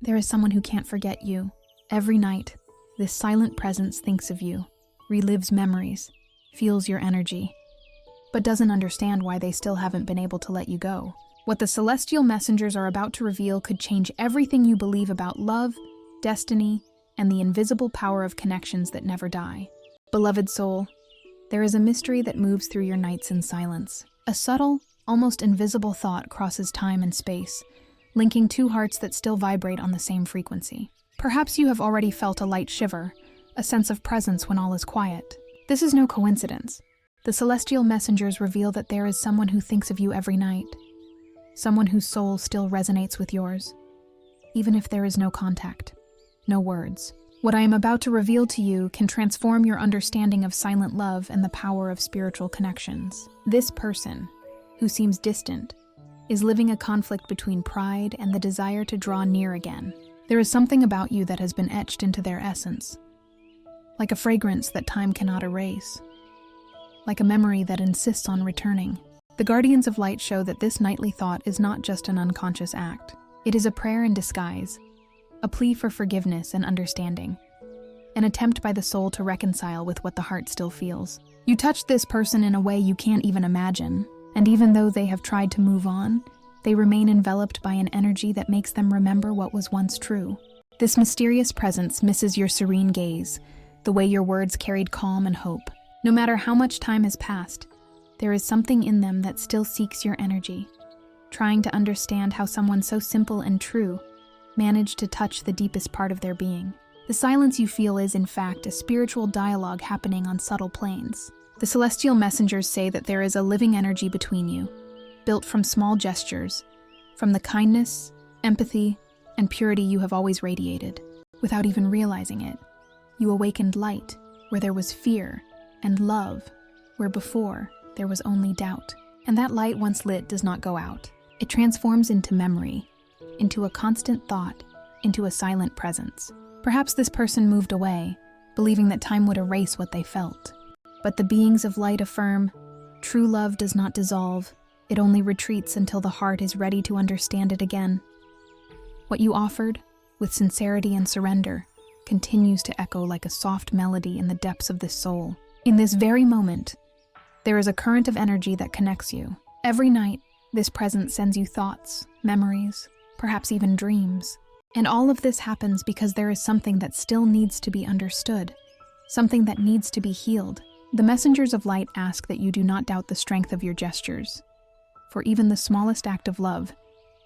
There is someone who can't forget you. Every night, this silent presence thinks of you, relives memories, feels your energy, but doesn't understand why they still haven't been able to let you go. What the celestial messengers are about to reveal could change everything you believe about love, destiny, and the invisible power of connections that never die. Beloved soul, there is a mystery that moves through your nights in silence. A subtle, almost invisible thought crosses time and space, linking two hearts that still vibrate on the same frequency. Perhaps you have already felt a light shiver, a sense of presence when all is quiet. This is no coincidence. The celestial messengers reveal that there is someone who thinks of you every night, someone whose soul still resonates with yours, even if there is no contact, no words. What I am about to reveal to you can transform your understanding of silent love and the power of spiritual connections. This person, who seems distant, is living a conflict between pride and the desire to draw near again. There is something about you that has been etched into their essence, like a fragrance that time cannot erase, like a memory that insists on returning. The Guardians of Light show that this nightly thought is not just an unconscious act. It is a prayer in disguise, a plea for forgiveness and understanding, an attempt by the soul to reconcile with what the heart still feels. You touched this person in a way you can't even imagine, and even though they have tried to move on, they remain enveloped by an energy that makes them remember what was once true. This mysterious presence misses your serene gaze, the way your words carried calm and hope. No matter how much time has passed, there is something in them that still seeks your energy, trying to understand how someone so simple and true managed to touch the deepest part of their being. The silence you feel is, in fact, a spiritual dialogue happening on subtle planes. The celestial messengers say that there is a living energy between you, built from small gestures, from the kindness, empathy, and purity you have always radiated. Without even realizing it, you awakened light where there was fear, and love where before there was only doubt. And that light, once lit, does not go out. It transforms into memory, into a constant thought, into a silent presence. Perhaps this person moved away, believing that time would erase what they felt. But the beings of light affirm, true love does not dissolve, it only retreats until the heart is ready to understand it again. What you offered, with sincerity and surrender, continues to echo like a soft melody in the depths of this soul. In this very moment, there is a current of energy that connects you. Every night, this presence sends you thoughts, memories, perhaps even dreams. And all of this happens because there is something that still needs to be understood, something that needs to be healed. The messengers of light ask that you do not doubt the strength of your gestures, for even the smallest act of love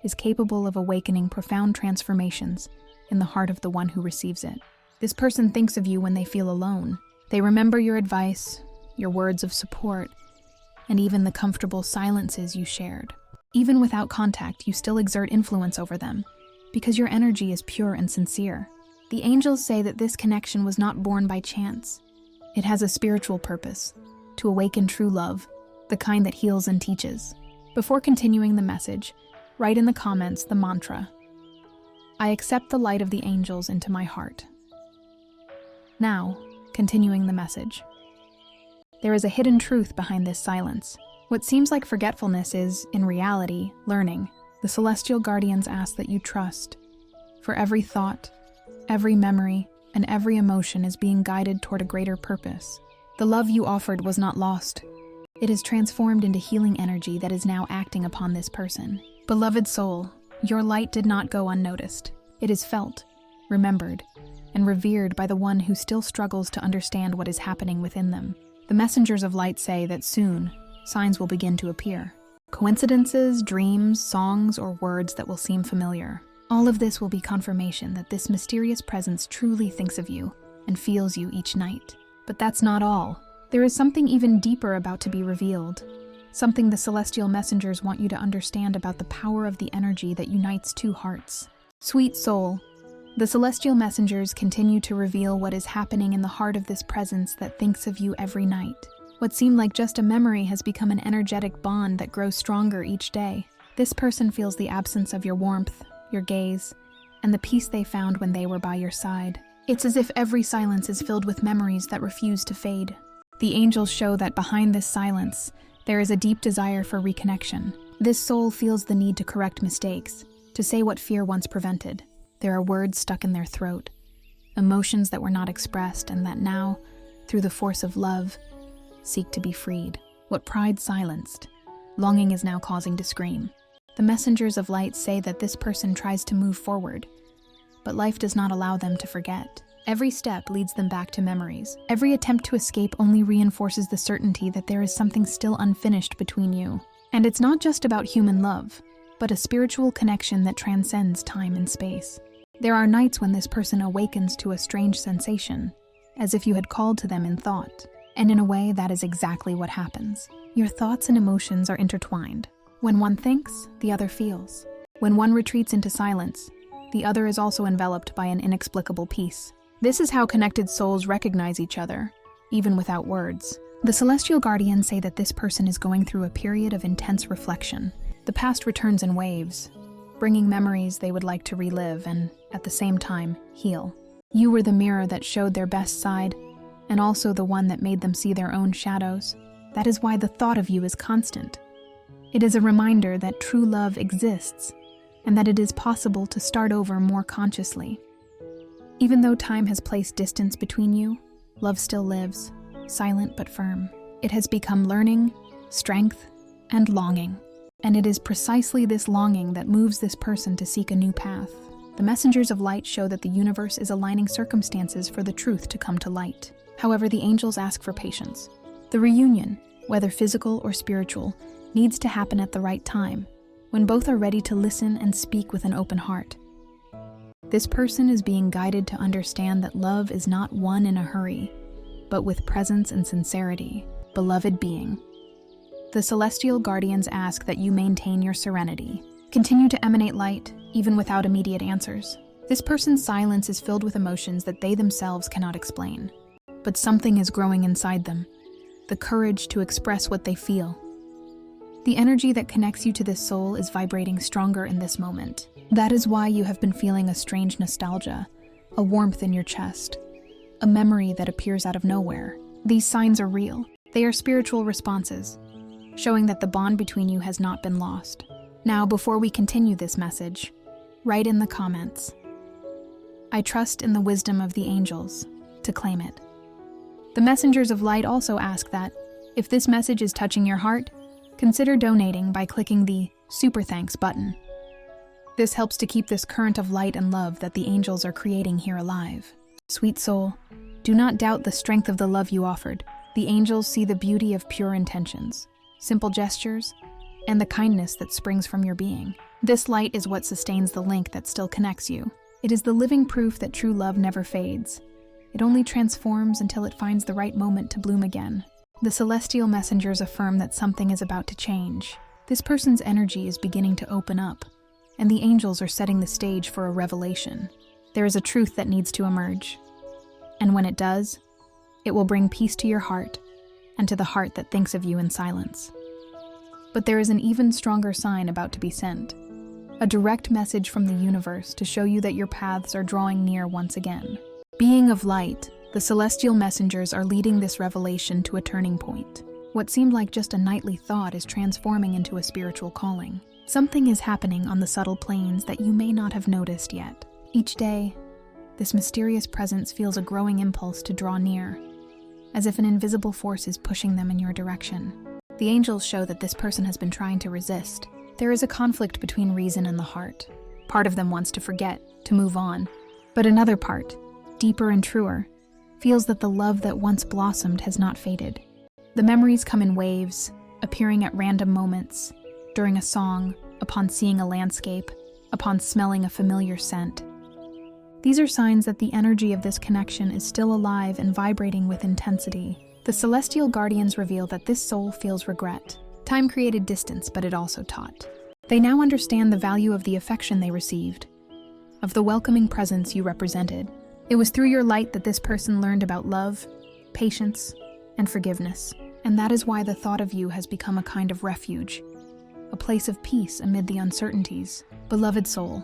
is capable of awakening profound transformations in the heart of the one who receives it. This person thinks of you when they feel alone. They remember your advice, your words of support, and even the comfortable silences you shared. Even without contact, you still exert influence over them, because your energy is pure and sincere. The angels say that this connection was not born by chance. It has a spiritual purpose, to awaken true love, the kind that heals and teaches. Before continuing the message, write in the comments the mantra, "I accept the light of the angels into my heart." Now, continuing the message. There is a hidden truth behind this silence. What seems like forgetfulness is, in reality, learning. The celestial guardians ask that you trust, for every thought, every memory, and every emotion is being guided toward a greater purpose. The love you offered was not lost. It is transformed into healing energy that is now acting upon this person. Beloved soul, your light did not go unnoticed. It is felt, remembered, and revered by the one who still struggles to understand what is happening within them. The messengers of light say that soon, signs will begin to appear. Coincidences, dreams, songs, or words that will seem familiar. All of this will be confirmation that this mysterious presence truly thinks of you and feels you each night. But that's not all. There is something even deeper about to be revealed. Something the celestial messengers want you to understand about the power of the energy that unites two hearts. Sweet soul, the celestial messengers continue to reveal what is happening in the heart of this presence that thinks of you every night. What seemed like just a memory has become an energetic bond that grows stronger each day. This person feels the absence of your warmth, your gaze, and the peace they found when they were by your side. It's as if every silence is filled with memories that refuse to fade. The angels show that behind this silence, there is a deep desire for reconnection. This soul feels the need to correct mistakes, to say what fear once prevented. There are words stuck in their throat, emotions that were not expressed and that now, through the force of love, seek to be freed. What pride silenced, longing is now causing to scream. The messengers of light say that this person tries to move forward, but life does not allow them to forget. Every step leads them back to memories. Every attempt to escape only reinforces the certainty that there is something still unfinished between you. And it's not just about human love, but a spiritual connection that transcends time and space. There are nights when this person awakens to a strange sensation, as if you had called to them in thought. And in a way, that is exactly what happens. Your thoughts and emotions are intertwined. When one thinks, the other feels. When one retreats into silence, the other is also enveloped by an inexplicable peace. This is how connected souls recognize each other, even without words. The celestial guardians say that this person is going through a period of intense reflection. The past returns in waves, bringing memories they would like to relive and, at the same time, heal. You were the mirror that showed their best side, and also the one that made them see their own shadows. That is why the thought of you is constant. It is a reminder that true love exists, and that it is possible to start over more consciously. Even though time has placed distance between you, love still lives, silent but firm. It has become learning, strength, and longing. And it is precisely this longing that moves this person to seek a new path. The messengers of light show that the universe is aligning circumstances for the truth to come to light. However, the angels ask for patience. The reunion, whether physical or spiritual, needs to happen at the right time, when both are ready to listen and speak with an open heart. This person is being guided to understand that love is not won in a hurry, but with presence and sincerity. Beloved being, the celestial guardians ask that you maintain your serenity. Continue to emanate light, even without immediate answers. This person's silence is filled with emotions that they themselves cannot explain. But something is growing inside them, the courage to express what they feel. The energy that connects you to this soul is vibrating stronger in this moment. That is why you have been feeling a strange nostalgia, a warmth in your chest, a memory that appears out of nowhere. These signs are real. They are spiritual responses, showing that the bond between you has not been lost. Now, before we continue this message, write in the comments, "I trust in the wisdom of the angels," to claim it. The messengers of light also ask that, if this message is touching your heart, consider donating by clicking the Super Thanks button. This helps to keep this current of light and love that the angels are creating here alive. Sweet soul, do not doubt the strength of the love you offered. The angels see the beauty of pure intentions, simple gestures, and the kindness that springs from your being. This light is what sustains the link that still connects you. It is the living proof that true love never fades. It only transforms until it finds the right moment to bloom again. The celestial messengers affirm that something is about to change. This person's energy is beginning to open up, and the angels are setting the stage for a revelation. There is a truth that needs to emerge. And when it does, it will bring peace to your heart, and to the heart that thinks of you in silence. But there is an even stronger sign about to be sent. A direct message from the universe to show you that your paths are drawing near once again. Being of light, the celestial messengers are leading this revelation to a turning point. What seemed like just a nightly thought is transforming into a spiritual calling. Something is happening on the subtle planes that you may not have noticed yet. Each day, this mysterious presence feels a growing impulse to draw near, as if an invisible force is pushing them in your direction. The angels show that this person has been trying to resist. There is a conflict between reason and the heart. Part of them wants to forget, to move on, but another part, deeper and truer, feels that the love that once blossomed has not faded. The memories come in waves, appearing at random moments, during a song, upon seeing a landscape, upon smelling a familiar scent. These are signs that the energy of this connection is still alive and vibrating with intensity. The celestial guardians reveal that this soul feels regret. Time created distance, but it also taught. They now understand the value of the affection they received, of the welcoming presence you represented. It was through your light that this person learned about love, patience, and forgiveness. And that is why the thought of you has become a kind of refuge, a place of peace amid the uncertainties. Beloved soul,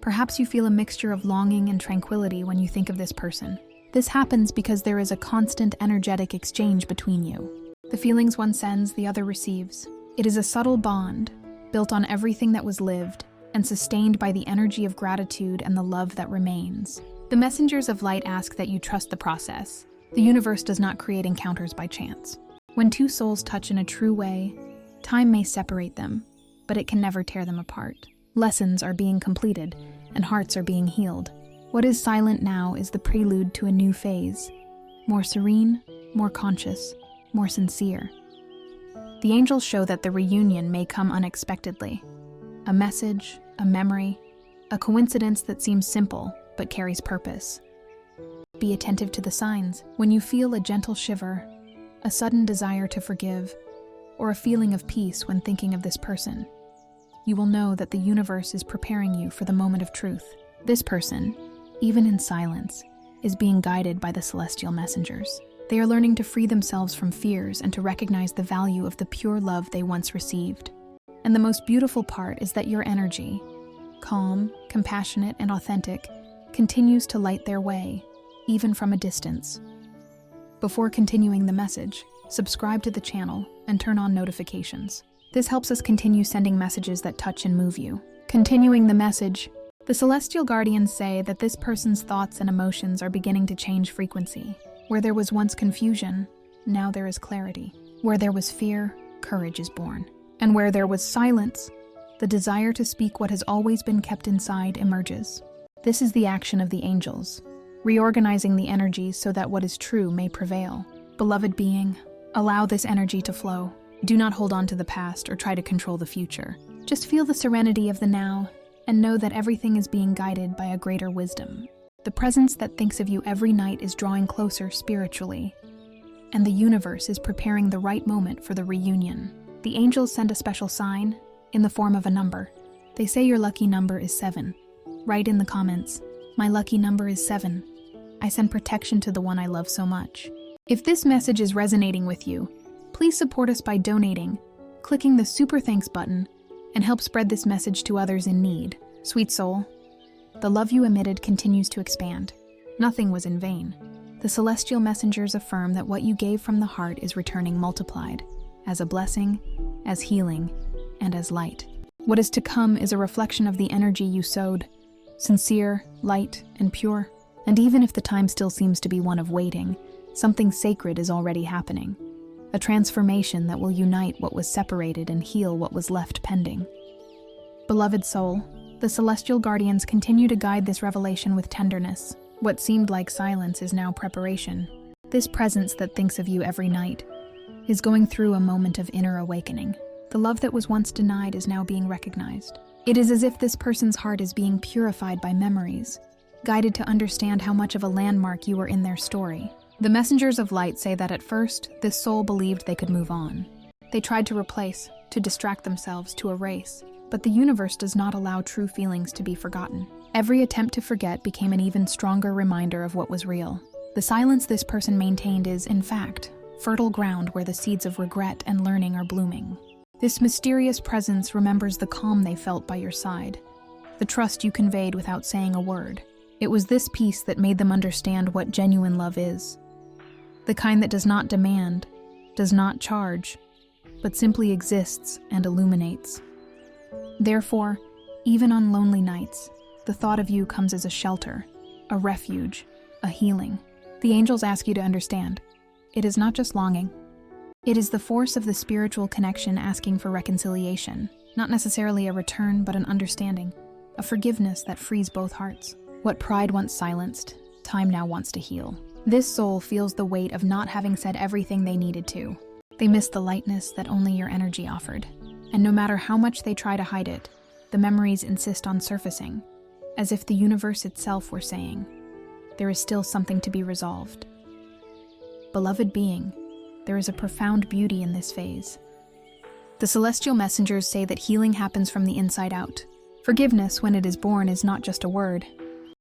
perhaps you feel a mixture of longing and tranquility when you think of this person. This happens because there is a constant energetic exchange between you. The feelings one sends, the other receives. It is a subtle bond, built on everything that was lived, and sustained by the energy of gratitude and the love that remains. The messengers of light ask that you trust the process. The universe does not create encounters by chance. When two souls touch in a true way, time may separate them, but it can never tear them apart. Lessons are being completed, and hearts are being healed. What is silent now is the prelude to a new phase, more serene, more conscious, more sincere. The angels show that the reunion may come unexpectedly. A message, a memory, a coincidence that seems simple but carries purpose. Be attentive to the signs. When you feel a gentle shiver, a sudden desire to forgive, or a feeling of peace when thinking of this person, you will know that the universe is preparing you for the moment of truth. This person, even in silence, is being guided by the celestial messengers. They are learning to free themselves from fears and to recognize the value of the pure love they once received. And the most beautiful part is that your energy, calm, compassionate, and authentic, continues to light their way, even from a distance. Before continuing the message, subscribe to the channel and turn on notifications. This helps us continue sending messages that touch and move you. Continuing the message, the celestial guardians say that this person's thoughts and emotions are beginning to change frequency. Where there was once confusion, now there is clarity. Where there was fear, courage is born. And where there was silence, the desire to speak what has always been kept inside emerges. This is the action of the angels, reorganizing the energies so that what is true may prevail. Beloved being, allow this energy to flow. Do not hold on to the past or try to control the future. Just feel the serenity of the now and know that everything is being guided by a greater wisdom. The presence that thinks of you every night is drawing closer spiritually, and the universe is preparing the right moment for the reunion. The angels send a special sign in the form of a number. They say your lucky number is 7. Write in the comments, "My lucky number is 7. I send protection to the one I love so much." If this message is resonating with you, please support us by donating, clicking the Super Thanks button, and help spread this message to others in need. Sweet soul, the love you emitted continues to expand. Nothing was in vain. The celestial messengers affirm that what you gave from the heart is returning multiplied, as a blessing, as healing, and as light. What is to come is a reflection of the energy you sowed, sincere, light, and pure. And even if the time still seems to be one of waiting, something sacred is already happening. A transformation that will unite what was separated and heal what was left pending. Beloved soul, the celestial guardians continue to guide this revelation with tenderness. What seemed like silence is now preparation. This presence that thinks of you every night is going through a moment of inner awakening. The love that was once denied is now being recognized. It is as if this person's heart is being purified by memories, guided to understand how much of a landmark you were in their story. The messengers of light say that at first, this soul believed they could move on. They tried to replace, to distract themselves, to erase. But the universe does not allow true feelings to be forgotten. Every attempt to forget became an even stronger reminder of what was real. The silence this person maintained is, in fact, fertile ground where the seeds of regret and learning are blooming. This mysterious presence remembers the calm they felt by your side, the trust you conveyed without saying a word. It was this peace that made them understand what genuine love is. The kind that does not demand, does not charge, but simply exists and illuminates. Therefore, even on lonely nights, the thought of you comes as a shelter, a refuge, a healing. The angels ask you to understand. It is not just longing. It is the force of the spiritual connection asking for reconciliation, not necessarily a return, but an understanding, a forgiveness that frees both hearts. What pride once silenced, time now wants to heal. This soul feels the weight of not having said everything they needed to. They miss the lightness that only your energy offered. And no matter how much they try to hide it, the memories insist on surfacing, as if the universe itself were saying, there is still something to be resolved. Beloved being, there is a profound beauty in this phase. The celestial messengers say that healing happens from the inside out. Forgiveness, when it is born, is not just a word.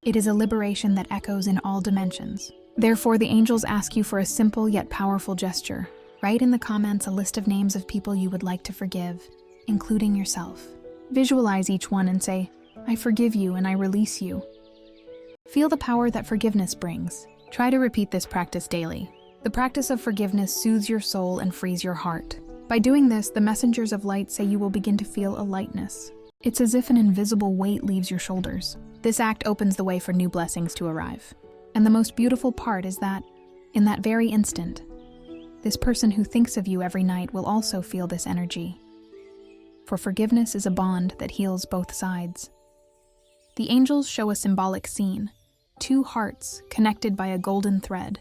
It is a liberation that echoes in all dimensions. Therefore, the angels ask you for a simple yet powerful gesture. Write in the comments a list of names of people you would like to forgive, including yourself. Visualize each one and say, "I forgive you and I release you." Feel the power that forgiveness brings. Try to repeat this practice daily. The practice of forgiveness soothes your soul and frees your heart. By doing this, the messengers of light say you will begin to feel a lightness, It's as if an invisible weight leaves your shoulders. This act opens the way for new blessings to arrive. And the most beautiful part is that, in that very instant, this person who thinks of you every night will also feel this energy. For forgiveness is a bond that heals both sides. The angels show a symbolic scene, two hearts connected by a golden thread.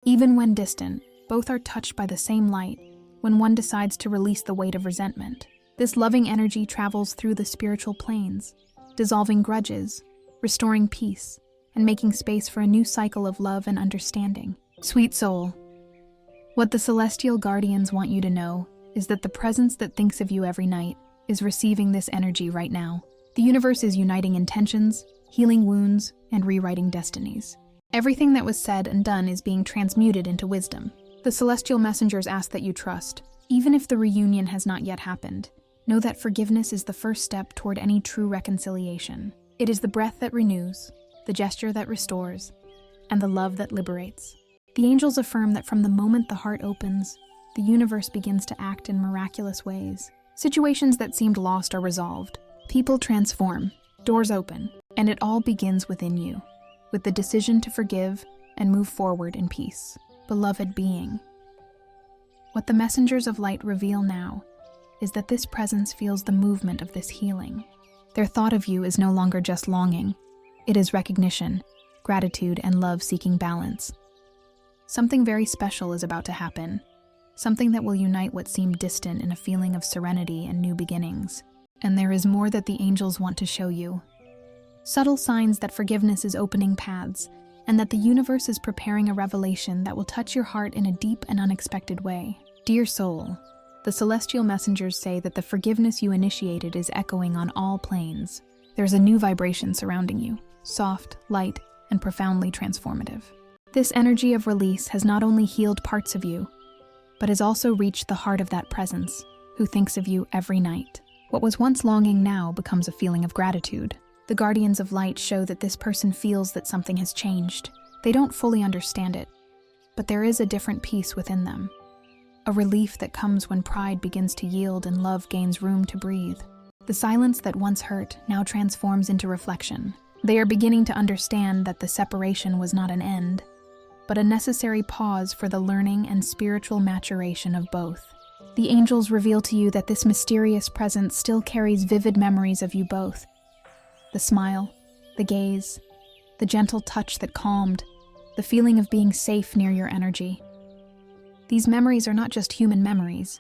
Even when distant, both are touched by the same light when one decides to release the weight of resentment. This loving energy travels through the spiritual planes, dissolving grudges, restoring peace, and making space for a new cycle of love and understanding. Sweet soul, what the celestial guardians want you to know is that the presence that thinks of you every night is receiving this energy right now. The universe is uniting intentions, healing wounds, and rewriting destinies. Everything that was said and done is being transmuted into wisdom. The celestial messengers ask that you trust. Even if the reunion has not yet happened, know that forgiveness is the first step toward any true reconciliation. It is the breath that renews, the gesture that restores, and the love that liberates. The angels affirm that from the moment the heart opens, the universe begins to act in miraculous ways. Situations that seemed lost are resolved. People transform, doors open, and it all begins within you, with the decision to forgive and move forward in peace. Beloved being, what the messengers of light reveal now is that this presence feels the movement of this healing. Their thought of you is no longer just longing. It is recognition, gratitude, and love seeking balance. Something very special is about to happen, something that will unite what seemed distant in a feeling of serenity and new beginnings. And there is more that the angels want to show you. Subtle signs that forgiveness is opening paths, and that the universe is preparing a revelation that will touch your heart in a deep and unexpected way. Dear soul, the celestial messengers say that the forgiveness you initiated is echoing on all planes. There's a new vibration surrounding you, soft, light, and profoundly transformative. This energy of release has not only healed parts of you, but has also reached the heart of that presence, who thinks of you every night. What was once longing now becomes a feeling of gratitude. The guardians of light show that this person feels that something has changed. They don't fully understand it, but there is a different peace within them. A relief that comes when pride begins to yield and love gains room to breathe. The silence that once hurt now transforms into reflection. They are beginning to understand that the separation was not an end, but a necessary pause for the learning and spiritual maturation of both. The angels reveal to you that this mysterious presence still carries vivid memories of you both. The smile, the gaze, the gentle touch that calmed, the feeling of being safe near your energy. These memories are not just human memories.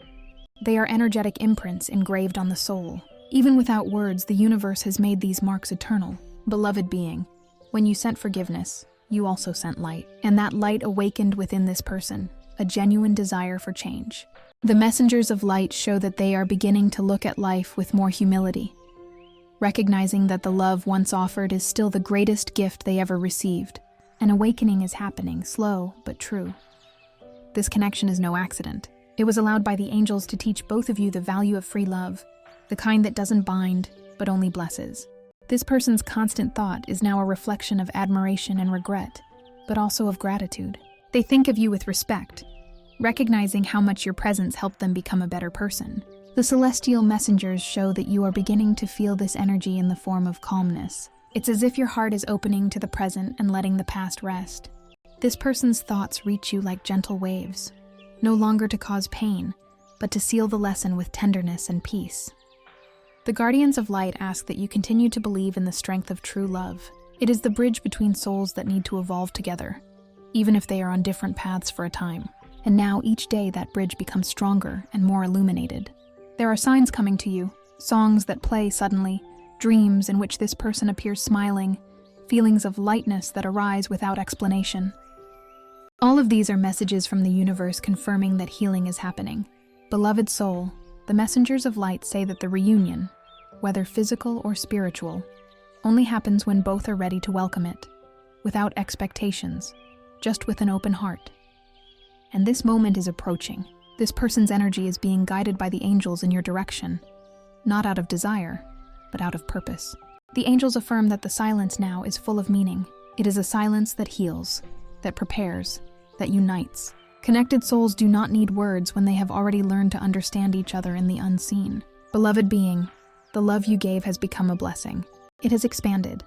They are energetic imprints engraved on the soul. Even without words, the universe has made these marks eternal. Beloved being, when you sent forgiveness, you also sent light. And that light awakened within this person a genuine desire for change. The messengers of light show that they are beginning to look at life with more humility, recognizing that the love once offered is still the greatest gift they ever received. An awakening is happening, slow but true. This connection is no accident. It was allowed by the angels to teach both of you the value of free love, the kind that doesn't bind, but only blesses. This person's constant thought is now a reflection of admiration and regret, but also of gratitude. They think of you with respect, recognizing how much your presence helped them become a better person. The celestial messengers show that you are beginning to feel this energy in the form of calmness. It's as if your heart is opening to the present and letting the past rest. This person's thoughts reach you like gentle waves, no longer to cause pain, but to seal the lesson with tenderness and peace. The guardians of light ask that you continue to believe in the strength of true love. It is the bridge between souls that need to evolve together, even if they are on different paths for a time. And now each day that bridge becomes stronger and more illuminated. There are signs coming to you, songs that play suddenly, dreams in which this person appears smiling, feelings of lightness that arise without explanation. All of these are messages from the universe confirming that healing is happening. Beloved soul, the messengers of light say that the reunion, whether physical or spiritual, only happens when both are ready to welcome it, without expectations, just with an open heart. And this moment is approaching. This person's energy is being guided by the angels in your direction, not out of desire, but out of purpose. The angels affirm that the silence now is full of meaning. It is a silence that heals, that prepares, that unites. Connected souls do not need words when they have already learned to understand each other in the unseen. Beloved being, The love you gave has become a blessing. It has expanded,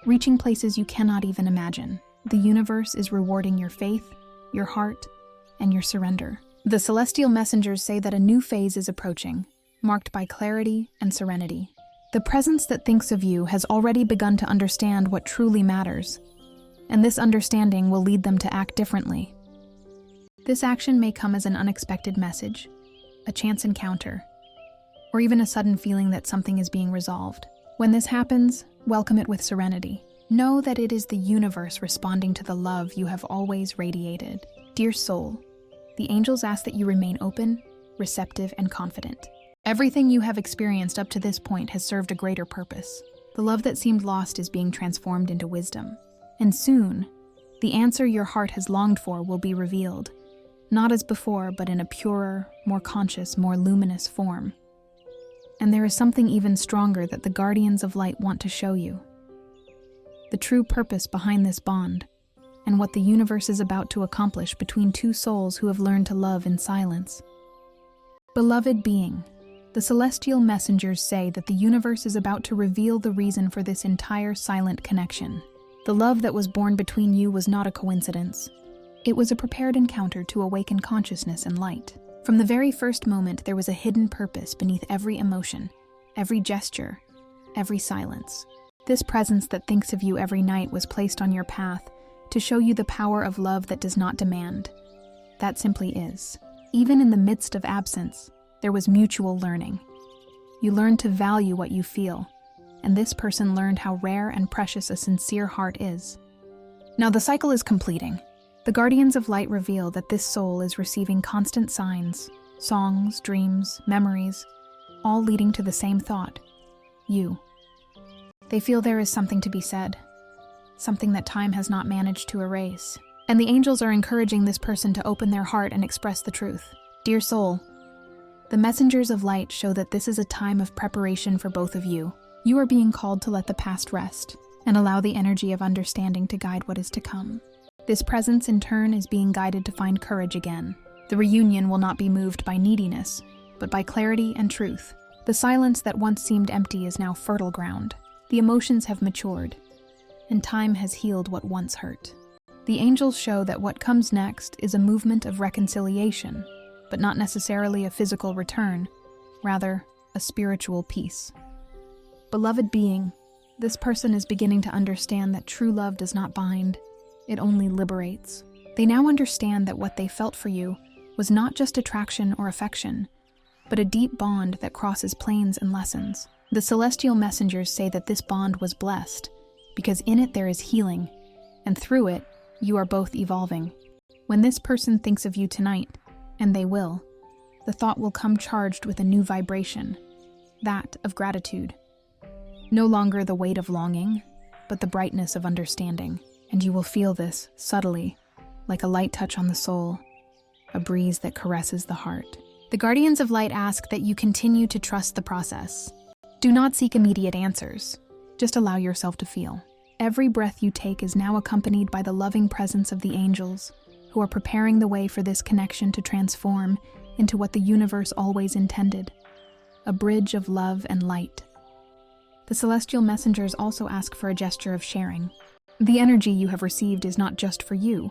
reaching places you cannot even imagine. The universe is rewarding your faith, your heart, and your surrender. The celestial messengers say that a new phase is approaching, marked by clarity and serenity. The presence that thinks of you has already begun to understand what truly matters, and this understanding will lead them to act differently. This action may come as an unexpected message, a chance encounter, or even a sudden feeling that something is being resolved. When this happens, welcome it with serenity. Know that it is the universe responding to the love you have always radiated. Dear soul, the angels ask that you remain open, receptive, and confident. Everything you have experienced up to this point has served a greater purpose. The love that seemed lost is being transformed into wisdom. And soon, the answer your heart has longed for will be revealed, not as before, but in a purer, more conscious, more luminous form. And there is something even stronger that the guardians of light want to show you. The true purpose behind this bond, and what the universe is about to accomplish between two souls who have learned to love in silence. Beloved being, the celestial messengers say that the universe is about to reveal the reason for this entire silent connection. The love that was born between you was not a coincidence. It was a prepared encounter to awaken consciousness and light. From the very first moment, there was a hidden purpose beneath every emotion, every gesture, every silence. This presence that thinks of you every night was placed on your path to show you the power of love that does not demand. That simply is. Even in the midst of absence, there was mutual learning. You learned to value what you feel, and this person learned how rare and precious a sincere heart is. Now the cycle is completing. The guardians of light reveal that this soul is receiving constant signs, songs, dreams, memories, all leading to the same thought: you. They feel there is something to be said, something that time has not managed to erase. And the angels are encouraging this person to open their heart and express the truth. Dear soul, the messengers of light show that this is a time of preparation for both of you. You are being called to let the past rest and allow the energy of understanding to guide what is to come. This presence, in turn, is being guided to find courage again. The reunion will not be moved by neediness, but by clarity and truth. The silence that once seemed empty is now fertile ground. The emotions have matured, and time has healed what once hurt. The angels show that what comes next is a movement of reconciliation, but not necessarily a physical return, rather, a spiritual peace. Beloved being, this person is beginning to understand that true love does not bind, it only liberates. They now understand that what they felt for you was not just attraction or affection, but a deep bond that crosses planes and lessons. The celestial messengers say that this bond was blessed, because in it there is healing, and through it, you are both evolving. When this person thinks of you tonight, and they will, the thought will come charged with a new vibration, that of gratitude. No longer the weight of longing, but the brightness of understanding. And you will feel this subtly, like a light touch on the soul, a breeze that caresses the heart. The guardians of light ask that you continue to trust the process. Do not seek immediate answers. Just allow yourself to feel. Every breath you take is now accompanied by the loving presence of the angels, who are preparing the way for this connection to transform into what the universe always intended, a bridge of love and light. The celestial messengers also ask for a gesture of sharing. The energy you have received is not just for you.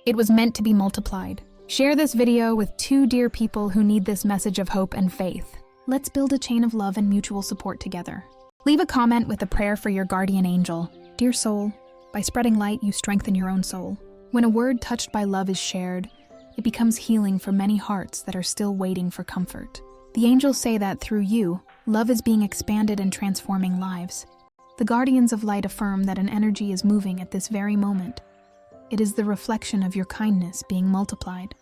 It was meant to be multiplied. Share this video with two dear people who need this message of hope and faith. Let's build a chain of love and mutual support together. Leave a comment with a prayer for your guardian angel. Dear soul, by spreading light, you strengthen your own soul. When a word touched by love is shared, it becomes healing for many hearts that are still waiting for comfort. The angels say that through you, love is being expanded and transforming lives. The guardians of light affirm that an energy is moving at this very moment. It is the reflection of your kindness being multiplied.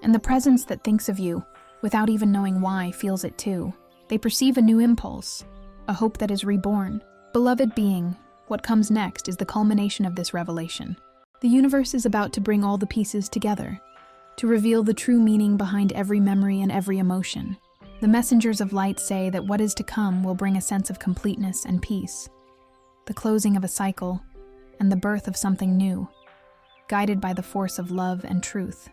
And the presence that thinks of you, without even knowing why, feels it too. They perceive a new impulse, a hope that is reborn. Beloved being, what comes next is the culmination of this revelation. The universe is about to bring all the pieces together, to reveal the true meaning behind every memory and every emotion. The messengers of light say that what is to come will bring a sense of completeness and peace, the closing of a cycle, and the birth of something new, guided by the force of love and truth.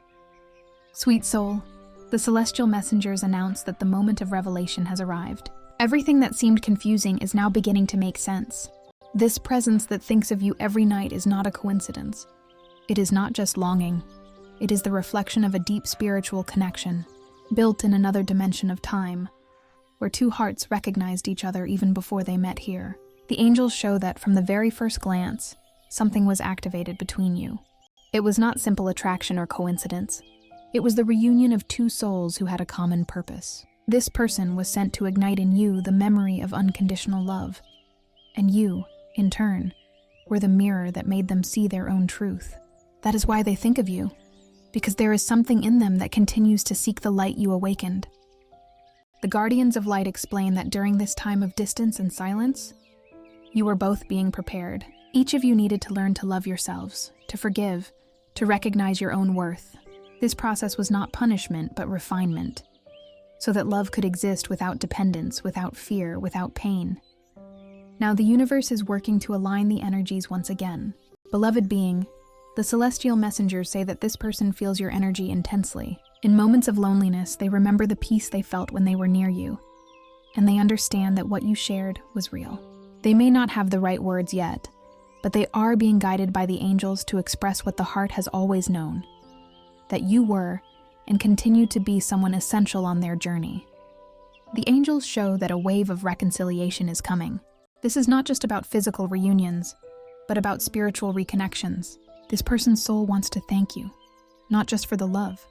Sweet soul, the celestial messengers announce that the moment of revelation has arrived. Everything that seemed confusing is now beginning to make sense. This presence that thinks of you every night is not a coincidence. It is not just longing. It is the reflection of a deep spiritual connection, built in another dimension of time, where two hearts recognized each other even before they met here. The angels show that from the very first glance, something was activated between you. It was not simple attraction or coincidence. It was the reunion of two souls who had a common purpose. This person was sent to ignite in you the memory of unconditional love, and you, in turn, were the mirror that made them see their own truth. That is why they think of you, because there is something in them that continues to seek the light you awakened. The Guardians of Light explain that during this time of distance and silence, you were both being prepared. Each of you needed to learn to love yourselves, to forgive, to recognize your own worth. This process was not punishment, but refinement, so that love could exist without dependence, without fear, without pain. Now the universe is working to align the energies once again. Beloved being, the celestial messengers say that this person feels your energy intensely. In moments of loneliness, they remember the peace they felt when they were near you, and they understand that what you shared was real. They may not have the right words yet, but they are being guided by the angels to express what the heart has always known, that you were and continue to be someone essential on their journey. The angels show that a wave of reconciliation is coming. This is not just about physical reunions, but about spiritual reconnections. This person's soul wants to thank you, not just for the love,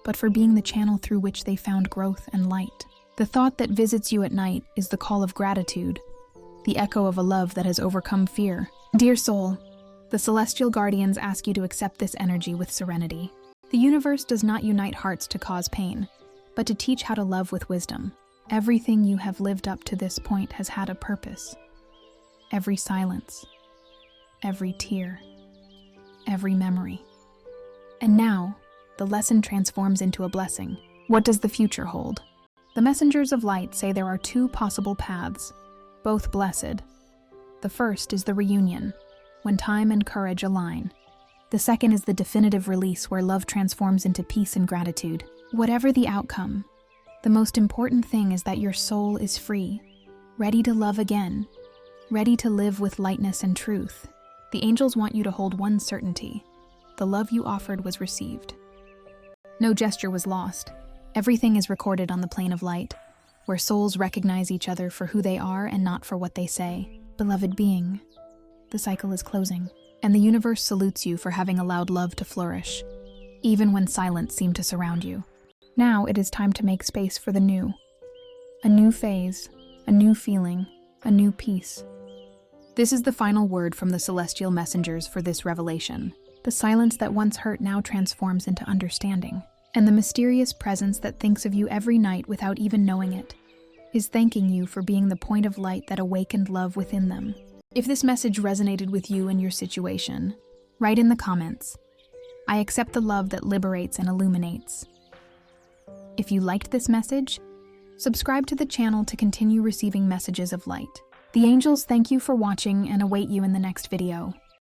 but for being the channel through which they found growth and light. The thought that visits you at night is the call of gratitude, the echo of a love that has overcome fear. Dear soul, the celestial guardians ask you to accept this energy with serenity. The universe does not unite hearts to cause pain, but to teach how to love with wisdom. Everything you have lived up to this point has had a purpose. Every silence, every tear, every memory. And now, the lesson transforms into a blessing. What does the future hold? The messengers of light say there are two possible paths, both blessed. The first is the reunion, when time and courage align. The second is the definitive release, where love transforms into peace and gratitude. Whatever the outcome, the most important thing is that your soul is free, ready to love again, ready to live with lightness and truth. The angels want you to hold one certainty: the love you offered was received. No gesture was lost. Everything is recorded on the plane of light, where souls recognize each other for who they are and not for what they say. Beloved being, the cycle is closing, and the universe salutes you for having allowed love to flourish, even when silence seemed to surround you. Now it is time to make space for the new. A new phase, a new feeling, a new peace. This is the final word from the celestial messengers for this revelation. The silence that once hurt now transforms into understanding, and the mysterious presence that thinks of you every night without even knowing it is thanking you for being the point of light that awakened love within them. If this message resonated with you and your situation, write in the comments, "I accept the love that liberates and illuminates." If you liked this message, subscribe to the channel to continue receiving messages of light. The angels thank you for watching and await you in the next video.